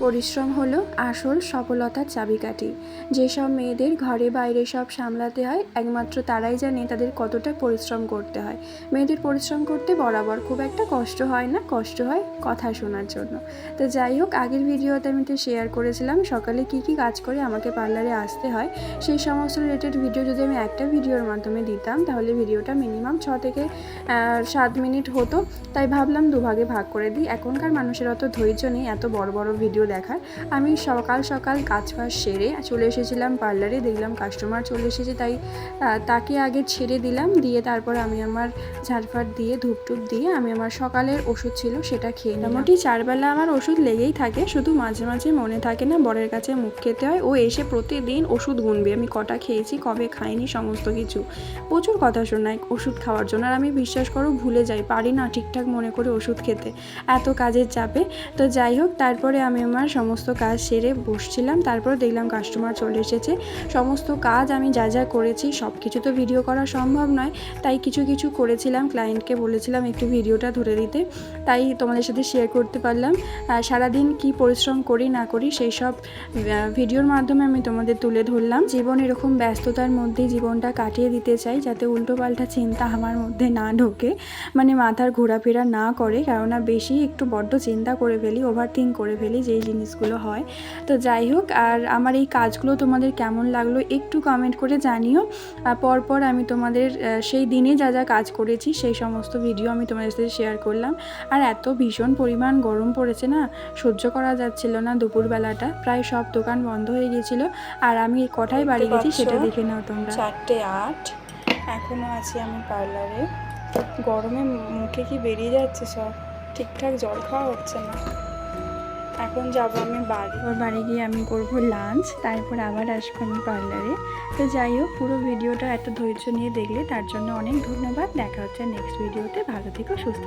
পরিশ্রম হলো আসল সফলতার চাবিকাঠি। যেসব মেয়েদের ঘরে বাইরে সব সামলাতে হয় একমাত্র তারাই জানে তাদের কতটা পরিশ্রম করতে হয়। মেয়েদের পরিশ্রম করতে বরাবর খুব একটা কষ্ট হয় না, কষ্ট হয় কথা শোনার জন্য। তো যাই হোক, আগের ভিডিওতে আমি তো শেয়ার করেছিলাম সকালে কি কি কাজ করে আমাকে পার্লারে আসতে হয়। সেই সমস্ত রিলেটেড ভিডিও যদি আমি একটা ভিডিওর মাধ্যমে দিতাম তাহলে ভিডিওটা মিনিমাম 6 থেকে 7 মিনিট হতো। তাই ভাবলাম দুভাগে ভাগ করে দিই। এখনকার মানুষের অত ধৈর্য নেই এত বড় বড় ভিডিও দেখার। আমি সকাল সকাল কাজ ফাজ সেরে চলে এসেছিলাম পার্লারে, দেখলাম কাস্টমার চলে এসেছে, তাই তাকে আগে ছেড়ে দিলাম, দিয়ে তারপরে আমি আমার ঝাড়ফাট দিয়ে ধূপটুপ দিয়ে আমি আমার সকালের ওষুধ ছিল সেটা খেয়ে নিলাম। মোটামুটি 4 বেলা আমার ওষুধ লেগেই থাকে, শুধু মাঝে মাঝে মনে থাকে না, বরের কাছে মুখ খেতে হয়। ও এসে প্রতিদিন ওষুধ গুনবে, আমি কটা খেয়েছি কবে খাইনি সমস্ত কিছু, প্রচুর কথা শোনায় ওষুধ খাওয়ার জন্য। আর আমি বিশ্বাস করো ভুলে যাই, পারি না ঠিকঠাক মনে করে ওষুধ খেতে, এত কাজের চাপে। তো যাই হোক, তারপরে আমি আমার সমস্ত কাজ সেরে বসছিলাম, তারপর দেখলাম কাস্টমার চলে এসেছে। সমস্ত কাজ আমি যা যা করেছি সব কিছু তো ভিডিও করা সম্ভব নয়, তাই কিছু কিছু করেছিলাম। ক্লায়েন্টকে বলেছিলাম একটু ভিডিওটা ধরে দিতে, তাই তোমাদের সাথে শেয়ার করতে পারলাম। সারাদিন কি পরিশ্রম করি না করি সেই সব ভিডিওর মাধ্যমে আমি তোমাদের তুলে ধরলাম। জীবন এরকম ব্যস্ততার মধ্যে জীবনটা কাটিয়ে দিতে চাই, যাতে উল্টোপাল্টা চিন্তা আমার মধ্যে না ঢোকে, মানে মাথার ঘোরাফেরা না করে। কেননা বেশি একটু বড্ড চিন্তা করে ফেলি, ওভার থিঙ্ক করে ফেলি যেই জিনিসগুলো হয়। তো যাই হোক, আর আমার এই কাজগুলো তোমাদের কেমন লাগলো একটু কমেন্ট করে জানিও। পরপর আমি তোমাদের সেই দিনে যা যা কাজ করেছি সেই সমস্ত ভিডিও আমি তোমাদের সাথে শেয়ার করলাম। আর এত ভীষণ পরিমাণ গরম পড়েছে না, সহ্য করা যাচ্ছিল না। দুপুরবেলাটা প্রায় সব দোকান বন্ধ হয়ে গিয়েছিল। আর আমি কটায় বাড়ি গেছি সেটা দেখে নাও তোমরা। 4:08 এখনও আছি আমি পার্লারে। গরমে মুখে কি বেরিয়ে যাচ্ছে সব, ঠিকঠাক জল খাওয়া হচ্ছে না। এখন যাবো আমি বাড়ি গিয়ে আমি করবো লাঞ্চ, তারপর আবার আসবো আমি পার্লারে। তো যাই হোক, পুরো ভিডিওটা এত ধৈর্য নিয়ে দেখলে তার জন্য অনেক ধন্যবাদ। দেখা হচ্ছে নেক্সট ভিডিওতে। ভালো থেকো, সুস্থ থেকো।